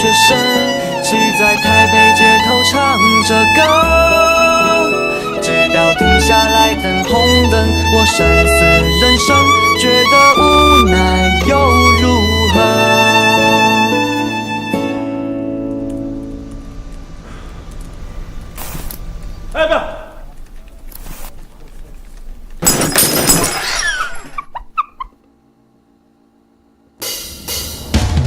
学生，骑在台北街头唱着歌，直到停下来等红灯。我深思人生，觉得无奈又如何？哎，不要！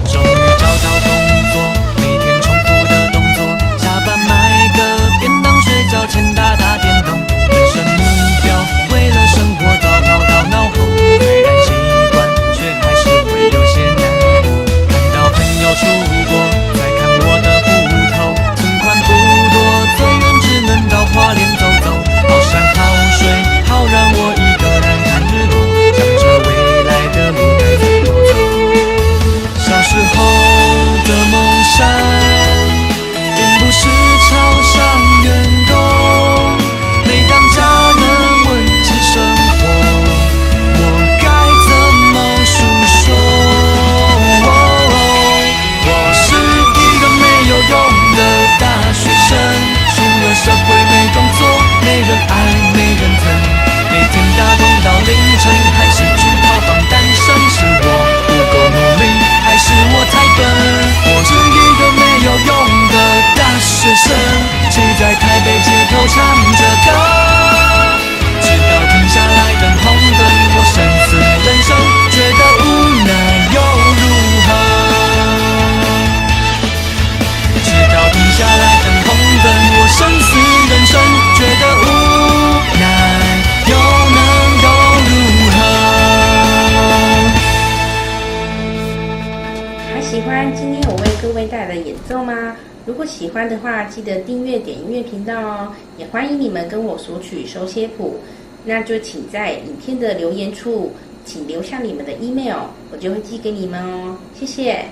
终于找到工作，每天重复的动作，下班买个便当，睡觉前打打电动。人生目标，为了生活早跑到脑后，虽然习惯，却还是会有些难过。看到朋友出国，再看我的户头，存款不多，最远只能到花莲走走。好山好水，好让我一个人看日落，想着未来的路该怎么走。小时候的梦想，并不是朝上员工。每当家人问起生活，我该怎么诉说？我是一个没有用的大学生，出了社会没工作，没人爱没人疼，每天打工到凌晨，还是去讨房单身。是我不够努力，还是我太笨？我是一个没有用的大学生，骑在台北街头唱着歌，直到停下来等红灯。我深思人生，觉得无奈又如何？直到停下来等红灯，我深思人生，觉得无奈又能够如何？还喜欢今天我为各位带来的演奏吗？如果喜欢的话，记得订阅点音乐频道哦。也欢迎你们跟我索取手写谱，那就请在影片的留言处，请留下你们的 email， 我就会寄给你们哦。谢谢。